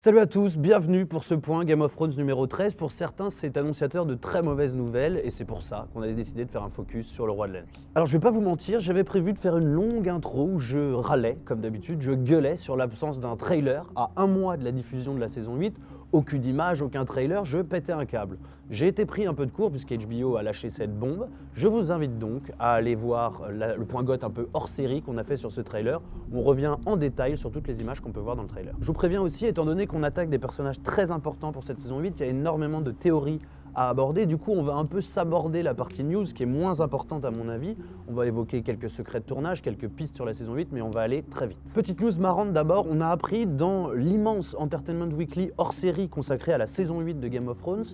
Salut à tous, bienvenue pour ce point Game of Thrones numéro 13. Pour certains, c'est annonciateur de très mauvaises nouvelles et c'est pour ça qu'on a décidé de faire un focus sur le Roi de la Nuit. Alors je vais pas vous mentir, j'avais prévu de faire une longue intro où je râlais, comme d'habitude, je gueulais sur l'absence d'un trailer à un mois de la diffusion de la saison 8. Aucune image, aucun trailer, je pétais un câble. J'ai été pris un peu de court puisque HBO a lâché cette bombe. Je vous invite donc à aller voir le point GOT un peu hors série qu'on a fait sur ce trailer. On revient en détail sur toutes les images qu'on peut voir dans le trailer. Je vous préviens aussi, étant donné qu'on attaque des personnages très importants pour cette saison 8, il y a énormément de théories à aborder. Du coup, on va un peu s'aborder la partie news qui est moins importante à mon avis. On va évoquer quelques secrets de tournage, quelques pistes sur la saison 8, mais on va aller très vite. Petite news marrante d'abord, on a appris dans l'immense Entertainment Weekly hors série consacré à la saison 8 de Game of Thrones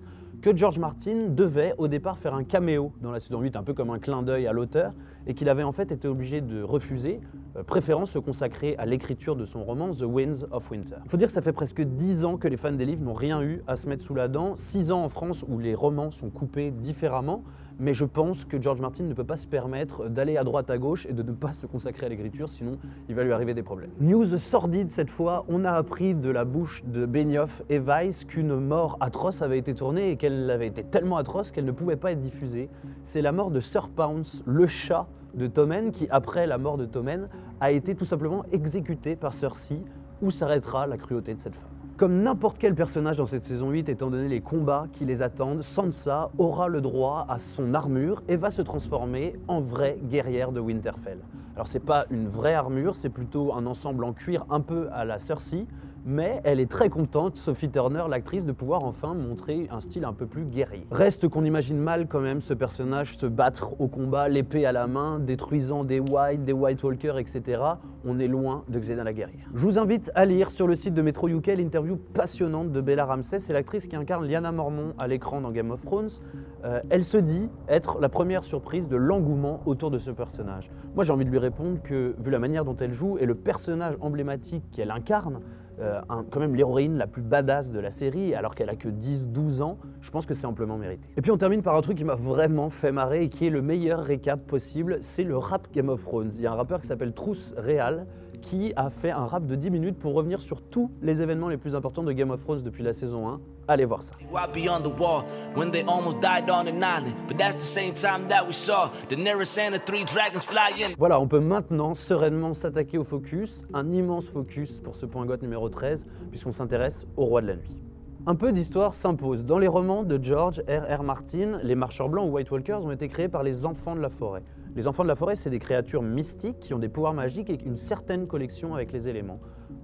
que George Martin devait au départ faire un caméo dans la saison 8, un peu comme un clin d'œil à l'auteur, et qu'il avait en fait été obligé de refuser, préférant se consacrer à l'écriture de son roman The Winds of Winter. Il faut dire que ça fait presque 10 ans que les fans des livres n'ont rien eu à se mettre sous la dent, 6 ans en France où les romans sont coupés différemment, mais je pense que George Martin ne peut pas se permettre d'aller à droite à gauche et de ne pas se consacrer à l'écriture, sinon il va lui arriver des problèmes. News sordide cette fois, on a appris de la bouche de Benioff et Weiss qu'une mort atroce avait été tournée et qu'elle avait été tellement atroce qu'elle ne pouvait pas être diffusée. C'est la mort de Sir Pounce, le chat de Tommen, qui après la mort de Tommen a été tout simplement exécuté par Cersei, où s'arrêtera la cruauté de cette femme. Comme n'importe quel personnage dans cette saison 8, étant donné les combats qui les attendent, Sansa aura le droit à son armure et va se transformer en vraie guerrière de Winterfell. Alors c'est pas une vraie armure, c'est plutôt un ensemble en cuir un peu à la Cersei, mais elle est très contente, Sophie Turner, l'actrice, de pouvoir enfin montrer un style un peu plus guerrier. Reste qu'on imagine mal quand même ce personnage se battre au combat, l'épée à la main, détruisant des White Walkers, etc. On est loin de Xena la guerrière. Je vous invite à lire sur le site de Metro UK l'interview passionnante de Bella Ramsey, c'est l'actrice qui incarne Lyanna Mormont à l'écran dans Game of Thrones. Elle se dit être la première surprise de l'engouement autour de ce personnage. Moi j'ai envie de lui répondre que, vu la manière dont elle joue et le personnage emblématique qu'elle incarne, quand même l'héroïne la plus badass de la série, alors qu'elle a que 10-12 ans, je pense que c'est amplement mérité. Et puis on termine par un truc qui m'a vraiment fait marrer et qui est le meilleur récap possible, c'est le rap Game of Thrones. Il y a un rappeur qui s'appelle Truth Real qui a fait un rap de 10 minutes pour revenir sur tous les événements les plus importants de Game of Thrones depuis la saison 1. Allez voir ça. Voilà, on peut maintenant sereinement s'attaquer au focus, un immense focus pour ce point GOT numéro 13, puisqu'on s'intéresse au Roi de la Nuit. Un peu d'histoire s'impose. Dans les romans de George R.R. Martin, les marcheurs blancs ou White Walkers ont été créés par les enfants de la forêt. Les enfants de la forêt, c'est des créatures mystiques qui ont des pouvoirs magiques et une certaine connexion avec les éléments.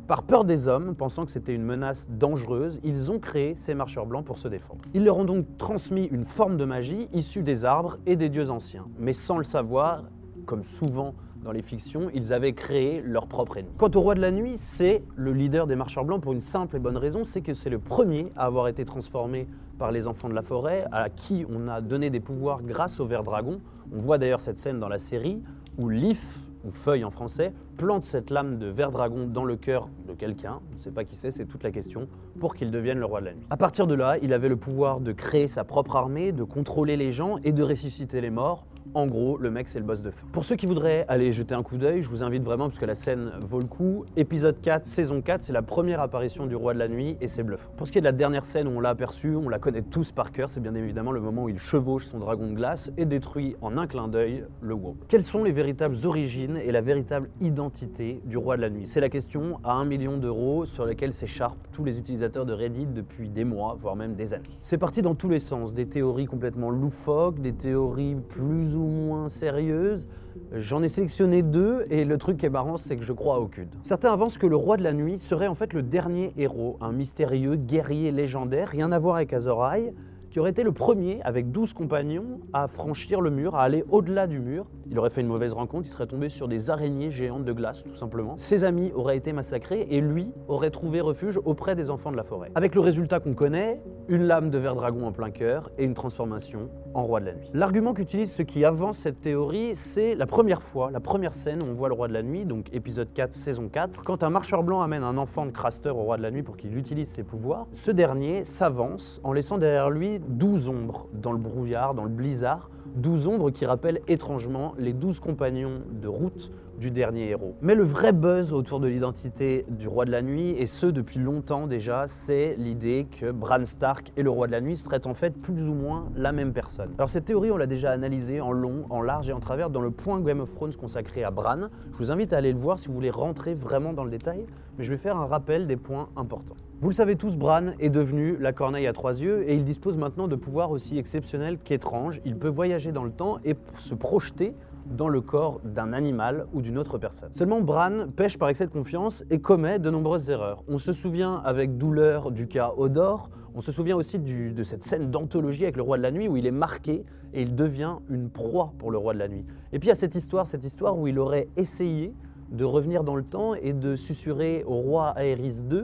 Par peur des hommes, pensant que c'était une menace dangereuse, ils ont créé ces marcheurs blancs pour se défendre. Ils leur ont donc transmis une forme de magie issue des arbres et des dieux anciens. Mais sans le savoir, comme souvent dans les fictions, ils avaient créé leur propre ennemi. Quant au Roi de la Nuit, c'est le leader des marcheurs blancs pour une simple et bonne raison, c'est que c'est le premier à avoir été transformé par les enfants de la forêt, à qui on a donné des pouvoirs grâce au ver dragon. On voit d'ailleurs cette scène dans la série où Leaf, ou Feuille en français, plante cette lame de ver dragon dans le cœur de quelqu'un, on ne sait pas qui c'est toute la question, pour qu'il devienne le Roi de la Nuit. À partir de là, il avait le pouvoir de créer sa propre armée, de contrôler les gens et de ressusciter les morts. En gros, le mec, c'est le boss de fin. Pour ceux qui voudraient aller jeter un coup d'œil, je vous invite vraiment, parce que la scène vaut le coup. Épisode 4, saison 4, c'est la première apparition du Roi de la Nuit et c'est bluffant. Pour ce qui est de la dernière scène où on l'a aperçu, on la connaît tous par cœur, c'est bien évidemment le moment où il chevauche son dragon de glace et détruit en un clin d'œil le WoW. Quelles sont les véritables origines et la véritable identité du Roi de la Nuit? C'est la question à 1 million d'euros sur laquelle s'écharpent tous les utilisateurs de Reddit depuis des mois, voire même des années. C'est parti dans tous les sens, des théories complètement loufoques, des théories plus ou moins sérieuses. J'en ai sélectionné 2 et le truc qui est marrant, c'est que je crois à aucune. Certains avancent que le Roi de la Nuit serait en fait le dernier héros, un mystérieux guerrier légendaire, rien à voir avec Azor Ahai, qui aurait été le premier, avec 12 compagnons, à franchir le mur, à aller au-delà du mur. Il aurait fait une mauvaise rencontre, il serait tombé sur des araignées géantes de glace, tout simplement. Ses amis auraient été massacrés et lui aurait trouvé refuge auprès des enfants de la forêt. Avec le résultat qu'on connaît, une lame de ver dragon en plein cœur et une transformation en Roi de la Nuit. L'argument qu'utilisent ceux qui avancent cette théorie, c'est la première fois, la première scène où on voit le Roi de la Nuit, donc épisode 4, saison 4, quand un marcheur blanc amène un enfant de Craster au Roi de la Nuit pour qu'il utilise ses pouvoirs, ce dernier s'avance en laissant derrière lui 12 ombres dans le brouillard, dans le blizzard, 12 ombres qui rappellent étrangement les 12 compagnons de route du dernier héros. Mais le vrai buzz autour de l'identité du Roi de la Nuit, et ce depuis longtemps déjà, c'est l'idée que Bran Stark et le Roi de la Nuit seraient en fait plus ou moins la même personne. Alors cette théorie, on l'a déjà analysée en long, en large et en travers dans le point Game of Thrones consacré à Bran. Je vous invite à aller le voir si vous voulez rentrer vraiment dans le détail, mais je vais faire un rappel des points importants. Vous le savez tous, Bran est devenu la corneille à 3 yeux et il dispose maintenant de pouvoirs aussi exceptionnels qu'étranges. Il peut voyager dans le temps et se projeter dans le corps d'un animal ou d'une autre personne. Seulement, Bran pêche par excès de confiance et commet de nombreuses erreurs. On se souvient avec douleur du cas Hodor, on se souvient aussi de cette scène d'anthologie avec le Roi de la Nuit où il est marqué et il devient une proie pour le Roi de la Nuit. Et puis il y a cette histoire où il aurait essayé de revenir dans le temps et de susurrer au roi Aerys II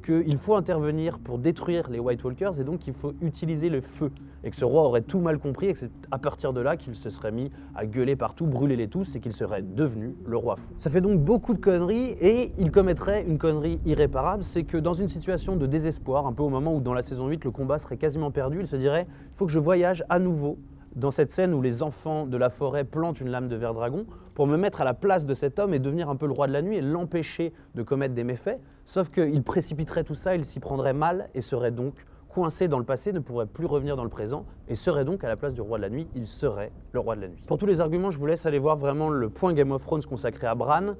qu'il faut intervenir pour détruire les White Walkers et donc il faut utiliser le feu. Et que ce roi aurait tout mal compris et que c'est à partir de là qu'il se serait mis à gueuler partout, brûler les tous et qu'il serait devenu le roi fou. Ça fait donc beaucoup de conneries et il commettrait une connerie irréparable, c'est que dans une situation de désespoir, un peu au moment où dans la saison 8 le combat serait quasiment perdu, il se dirait « il faut que je voyage à nouveau » dans cette scène où les enfants de la forêt plantent une lame de ver dragon pour me mettre à la place de cet homme et devenir un peu le Roi de la Nuit et l'empêcher de commettre des méfaits, sauf qu'il précipiterait tout ça, il s'y prendrait mal et serait donc coincé dans le passé, ne pourrait plus revenir dans le présent et serait donc à la place du Roi de la Nuit, il serait le Roi de la Nuit. Pour tous les arguments, je vous laisse aller voir vraiment le point Game of Thrones consacré à Bran.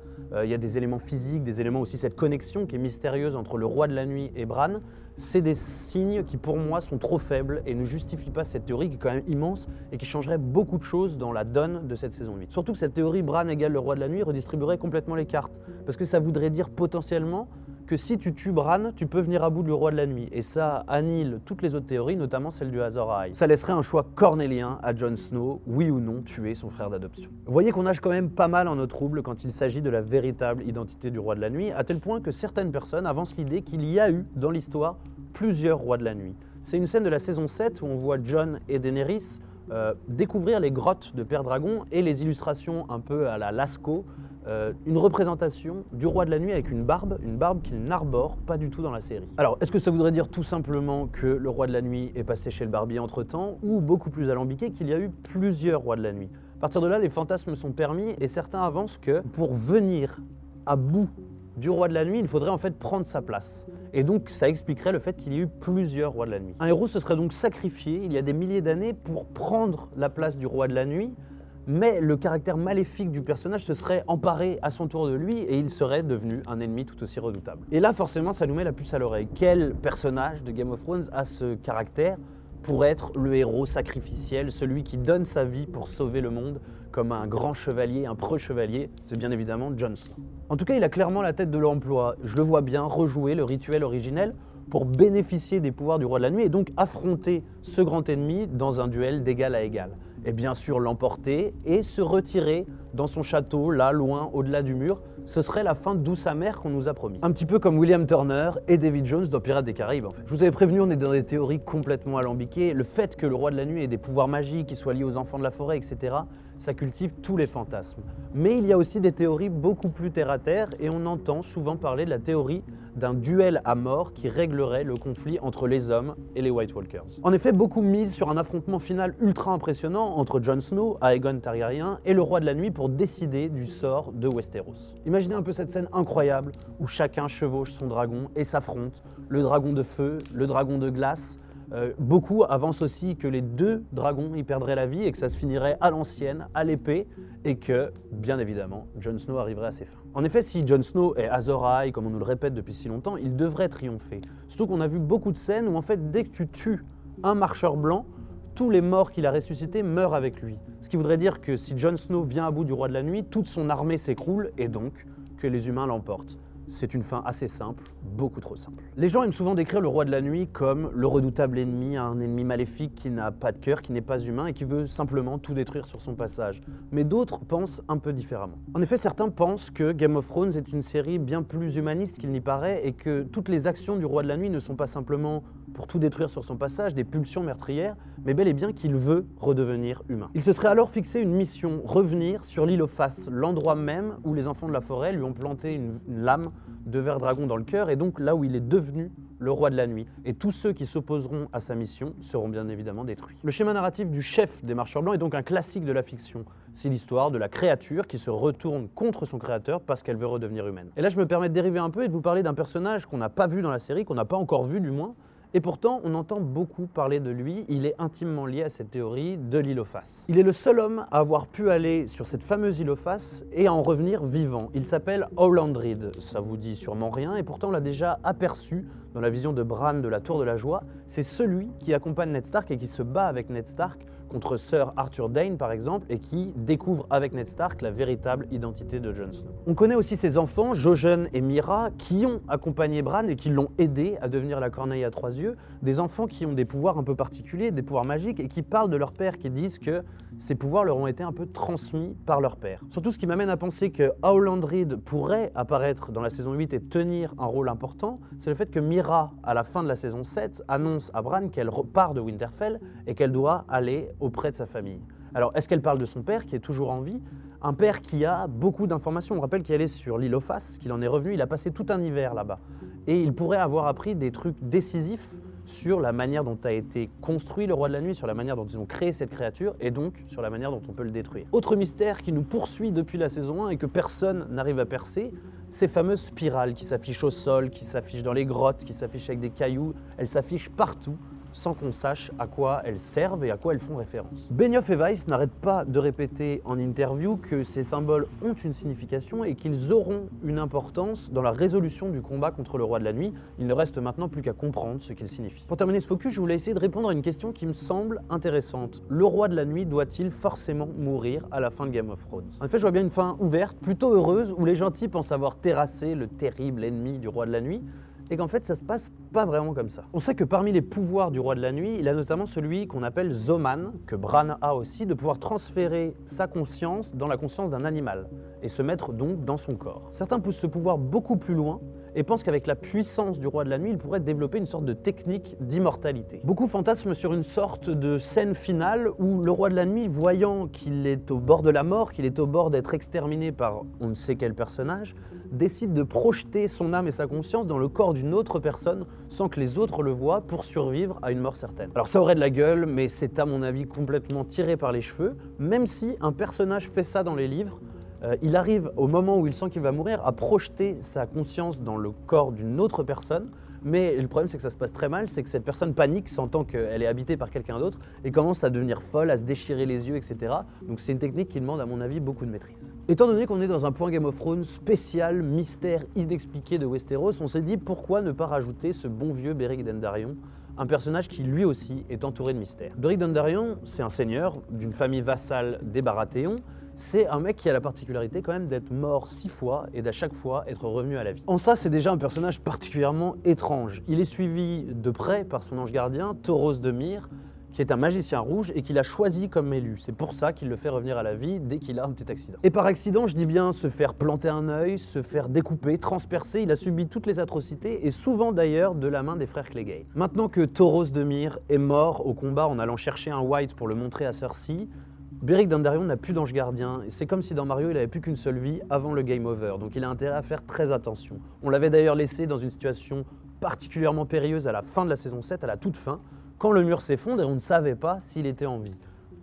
Il y a des éléments physiques, des éléments aussi cette connexion qui est mystérieuse entre le Roi de la Nuit et Bran. C'est des signes qui pour moi sont trop faibles et ne justifient pas cette théorie qui est quand même immense et qui changerait beaucoup de choses dans la donne de cette saison 8. Surtout que cette théorie Bran égale le Roi de la Nuit redistribuerait complètement les cartes. Parce que ça voudrait dire potentiellement que si tu tues Bran, tu peux venir à bout du Roi de la Nuit. Et ça annihile toutes les autres théories, notamment celle du Azor Ahai. Ça laisserait un choix cornélien à Jon Snow, oui ou non tuer son frère d'adoption. Vous voyez qu'on nage quand même pas mal en eau trouble quand il s'agit de la véritable identité du Roi de la Nuit, à tel point que certaines personnes avancent l'idée qu'il y a eu dans l'histoire plusieurs Rois de la Nuit. C'est une scène de la saison 7 où on voit Jon et Daenerys découvrir les grottes de Père Dragon et les illustrations un peu à la Lascaux, une représentation du Roi de la Nuit avec une barbe qu'il n'arbore pas du tout dans la série. Alors, est-ce que ça voudrait dire tout simplement que le Roi de la Nuit est passé chez le barbier entre-temps, ou beaucoup plus alambiqué qu'il y a eu plusieurs Rois de la Nuit? À partir de là, les fantasmes sont permis et certains avancent que pour venir à bout du Roi de la Nuit, il faudrait en fait prendre sa place. Et donc ça expliquerait le fait qu'il y ait eu plusieurs Rois de la Nuit. Un héros se serait donc sacrifié il y a des milliers d'années pour prendre la place du Roi de la Nuit, mais le caractère maléfique du personnage se serait emparé à son tour de lui et il serait devenu un ennemi tout aussi redoutable. Et là forcément ça nous met la puce à l'oreille. Quel personnage de Game of Thrones a ce caractère pour être le héros sacrificiel, celui qui donne sa vie pour sauver le monde comme un grand chevalier, un preux chevalier? C'est bien évidemment Jon Snow. En tout cas, il a clairement la tête de l'emploi. Je le vois bien rejouer le rituel originel pour bénéficier des pouvoirs du Roi de la Nuit et donc affronter ce grand ennemi dans un duel d'égal à égal. Et bien sûr l'emporter et se retirer dans son château, là, loin, au-delà du mur. Ce serait la fin douce amère qu'on nous a promis. Un petit peu comme William Turner et David Jones dans Pirates des Caraïbes en fait. Je vous avais prévenu, on est dans des théories complètement alambiquées. Le fait que le Roi de la Nuit ait des pouvoirs magiques, qu'il soit lié aux enfants de la forêt, etc., ça cultive tous les fantasmes. Mais il y a aussi des théories beaucoup plus terre-à-terre et on entend souvent parler de la théorie d'un duel à mort qui réglerait le conflit entre les hommes et les White Walkers. En effet, beaucoup misent sur un affrontement final ultra impressionnant entre Jon Snow, Aegon Targaryen et le Roi de la Nuit pour décider du sort de Westeros. Imaginez un peu cette scène incroyable où chacun chevauche son dragon et s'affronte, le dragon de feu, le dragon de glace. Beaucoup avancent aussi que les deux dragons y perdraient la vie et que ça se finirait à l'ancienne, à l'épée, et que, bien évidemment, Jon Snow arriverait à ses fins. En effet, si Jon Snow est Azor Ahai, comme on nous le répète depuis si longtemps, il devrait triompher. Surtout qu'on a vu beaucoup de scènes où en fait, dès que tu tues un marcheur blanc, tous les morts qu'il a ressuscités meurent avec lui. Ce qui voudrait dire que si Jon Snow vient à bout du Roi de la Nuit, toute son armée s'écroule et donc que les humains l'emportent. C'est une fin assez simple, beaucoup trop simple. Les gens aiment souvent décrire le Roi de la Nuit comme le redoutable ennemi, un ennemi maléfique qui n'a pas de cœur, qui n'est pas humain et qui veut simplement tout détruire sur son passage. Mais d'autres pensent un peu différemment. En effet, certains pensent que Game of Thrones est une série bien plus humaniste qu'il n'y paraît et que toutes les actions du Roi de la Nuit ne sont pas simplement pour tout détruire sur son passage, des pulsions meurtrières, mais bel et bien qu'il veut redevenir humain. Il se serait alors fixé une mission, revenir sur l'île aux Faces, l'endroit même où les enfants de la forêt lui ont planté une lame de ver dragon dans le cœur, et donc là où il est devenu le roi de la nuit, et tous ceux qui s'opposeront à sa mission seront bien évidemment détruits. Le schéma narratif du chef des Marcheurs Blancs est donc un classique de la fiction. C'est l'histoire de la créature qui se retourne contre son créateur parce qu'elle veut redevenir humaine. Et là, je me permets de dériver un peu et de vous parler d'un personnage qu'on n'a pas vu dans la série, qu'on n'a pas encore vu du moins, et pourtant, on entend beaucoup parler de lui, il est intimement lié à cette théorie de l'île aux faces. Il est le seul homme à avoir pu aller sur cette fameuse île aux faces et à en revenir vivant. Il s'appelle Howlandrid, ça vous dit sûrement rien, et pourtant on l'a déjà aperçu dans la vision de Bran de la Tour de la Joie. C'est celui qui accompagne Ned Stark et qui se bat avec Ned Stark contre Sir Arthur Dayne par exemple, et qui découvre avec Ned Stark la véritable identité de Jon Snow. On connaît aussi ses enfants, Jojen et Myra, qui ont accompagné Bran et qui l'ont aidé à devenir la corneille à trois yeux, des enfants qui ont des pouvoirs un peu particuliers, des pouvoirs magiques, et qui parlent de leur père, qui disent que ces pouvoirs leur ont été un peu transmis par leur père. Surtout ce qui m'amène à penser que Howlandrid pourrait apparaître dans la saison 8 et tenir un rôle important, c'est le fait que Myra, à la fin de la saison 7, annonce à Bran qu'elle repart de Winterfell et qu'elle doit aller auprès de sa famille. Alors, est-ce qu'elle parle de son père qui est toujours en vie? Un père qui a beaucoup d'informations. On rappelle qu'il est sur l'île aux faces, qu'il en est revenu, il a passé tout un hiver là-bas. Et il pourrait avoir appris des trucs décisifs sur la manière dont a été construit le Roi de la Nuit, sur la manière dont ils ont créé cette créature, et donc sur la manière dont on peut le détruire. Autre mystère qui nous poursuit depuis la saison 1 et que personne n'arrive à percer, ces fameuses spirales qui s'affichent au sol, qui s'affichent dans les grottes, qui s'affichent avec des cailloux, elles s'affichent partout, sans qu'on sache à quoi elles servent et à quoi elles font référence. Benioff et Weiss n'arrêtent pas de répéter en interview que ces symboles ont une signification et qu'ils auront une importance dans la résolution du combat contre le Roi de la Nuit. Il ne reste maintenant plus qu'à comprendre ce qu'ils signifient. Pour terminer ce focus, je voulais essayer de répondre à une question qui me semble intéressante. Le Roi de la Nuit doit-il forcément mourir à la fin de Game of Thrones? En effet, je vois bien une fin ouverte, plutôt heureuse, où les gentils pensent avoir terrassé le terrible ennemi du Roi de la Nuit, et qu'en fait ça se passe pas vraiment comme ça. On sait que parmi les pouvoirs du Roi de la Nuit, il a notamment celui qu'on appelle Zoman, que Bran a aussi, de pouvoir transférer sa conscience dans la conscience d'un animal, et se mettre donc dans son corps. Certains poussent ce pouvoir beaucoup plus loin, et pensent qu'avec la puissance du Roi de la Nuit, il pourrait développer une sorte de technique d'immortalité. Beaucoup fantasment sur une sorte de scène finale où le Roi de la Nuit, voyant qu'il est au bord de la mort, qu'il est au bord d'être exterminé par on ne sait quel personnage, décide de projeter son âme et sa conscience dans le corps d'une autre personne sans que les autres le voient pour survivre à une mort certaine. Alors ça aurait de la gueule, mais c'est à mon avis complètement tiré par les cheveux, même si un personnage fait ça dans les livres, il arrive au moment où il sent qu'il va mourir à projeter sa conscience dans le corps d'une autre personne, mais le problème c'est que ça se passe très mal, c'est que cette personne panique, sentant qu'elle est habitée par quelqu'un d'autre, et commence à devenir folle, à se déchirer les yeux, etc. Donc c'est une technique qui demande à mon avis beaucoup de maîtrise. Étant donné qu'on est dans un point Game of Thrones spécial, mystère inexpliqué de Westeros, on s'est dit pourquoi ne pas rajouter ce bon vieux Beric Dondarrion, un personnage qui lui aussi est entouré de mystères. Beric Dondarrion, c'est un seigneur d'une famille vassale des Baratheons. C'est un mec qui a la particularité quand même d'être mort 6 fois et d'à chaque fois être revenu à la vie. En ça, c'est déjà un personnage particulièrement étrange. Il est suivi de près par son ange gardien, Thoros de Myr, qui est un magicien rouge et qu'il a choisi comme élu. C'est pour ça qu'il le fait revenir à la vie dès qu'il a un petit accident. Et par accident, je dis bien se faire planter un œil, se faire découper, transpercer, il a subi toutes les atrocités et souvent d'ailleurs de la main des frères Clegane. Maintenant que Thoros de Myr est mort au combat en allant chercher un White pour le montrer à Cersei, Beric Dondarrion n'a plus d'ange gardien, et c'est comme si dans Mario il n'avait plus qu'une seule vie avant le game over, donc il a intérêt à faire très attention. On l'avait d'ailleurs laissé dans une situation particulièrement périlleuse à la fin de la saison 7, à la toute fin, quand le mur s'effondre et on ne savait pas s'il était en vie.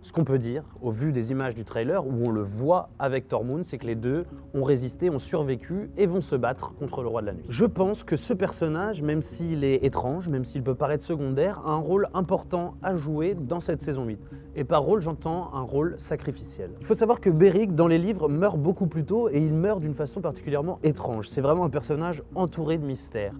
Ce qu'on peut dire, au vu des images du trailer, où on le voit avec Tormund, c'est que les deux ont résisté, ont survécu et vont se battre contre le Roi de la Nuit. Je pense que ce personnage, même s'il est étrange, même s'il peut paraître secondaire, a un rôle important à jouer dans cette saison 8. Et par rôle, j'entends un rôle sacrificiel. Il faut savoir que Beric, dans les livres, meurt beaucoup plus tôt et il meurt d'une façon particulièrement étrange. C'est vraiment un personnage entouré de mystères.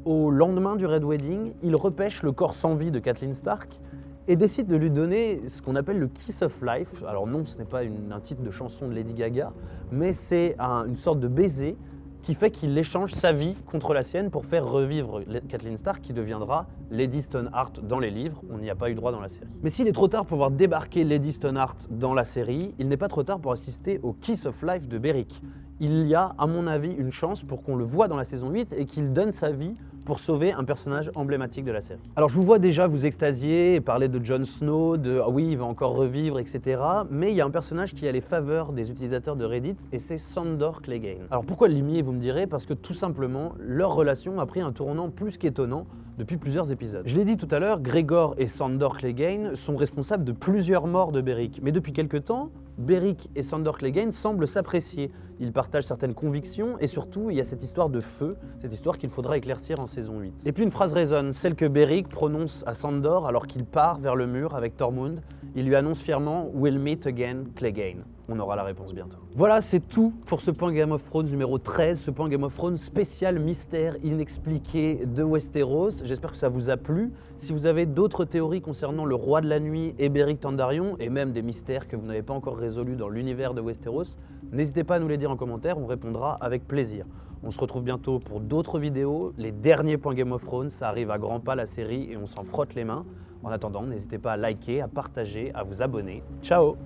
Au lendemain du Red Wedding, il repêche le corps sans vie de Catelyn Stark et décide de lui donner ce qu'on appelle le Kiss of Life. Alors non, ce n'est pas un titre de chanson de Lady Gaga, mais c'est une sorte de baiser qui fait qu'il échange sa vie contre la sienne pour faire revivre Catelyn Stark, qui deviendra Lady Stoneheart dans les livres. On n'y a pas eu droit dans la série. Mais s'il est trop tard pour voir débarquer Lady Stoneheart dans la série, il n'est pas trop tard pour assister au Kiss of Life de Beric. il y a, à mon avis, une chance pour qu'on le voit dans la saison 8 et qu'il donne sa vie pour sauver un personnage emblématique de la série. Alors je vous vois déjà vous extasier et parler de Jon Snow, de « ah oui, il va encore revivre », etc. Mais il y a un personnage qui a les faveurs des utilisateurs de Reddit et c'est Sandor Clegane. Alors pourquoi le limier, vous me direz? Parce que tout simplement, leur relation a pris un tournant plus qu'étonnant depuis plusieurs épisodes. Je l'ai dit tout à l'heure, Gregor et Sandor Clegane sont responsables de plusieurs morts de Beric. Mais depuis quelque temps, Beric et Sandor Clegane semblent s'apprécier. Ils partagent certaines convictions et surtout, il y a cette histoire de feu, cette histoire qu'il faudra éclaircir en saison 8. Et puis une phrase résonne, celle que Beric prononce à Sandor alors qu'il part vers le mur avec Tormund. Il lui annonce fièrement « We'll meet again, Clegane ». On aura la réponse bientôt. Voilà, c'est tout pour ce point Game of Thrones numéro 13, ce point Game of Thrones spécial mystère inexpliqué de Westeros. J'espère que ça vous a plu. Si vous avez d'autres théories concernant le roi de la nuit et Beric Tandarion, et même des mystères que vous n'avez pas encore résolus dans l'univers de Westeros, n'hésitez pas à nous les dire en commentaire, on répondra avec plaisir. On se retrouve bientôt pour d'autres vidéos, les derniers points Game of Thrones, ça arrive à grands pas la série et on s'en frotte les mains. En attendant, n'hésitez pas à liker, à partager, à vous abonner. Ciao!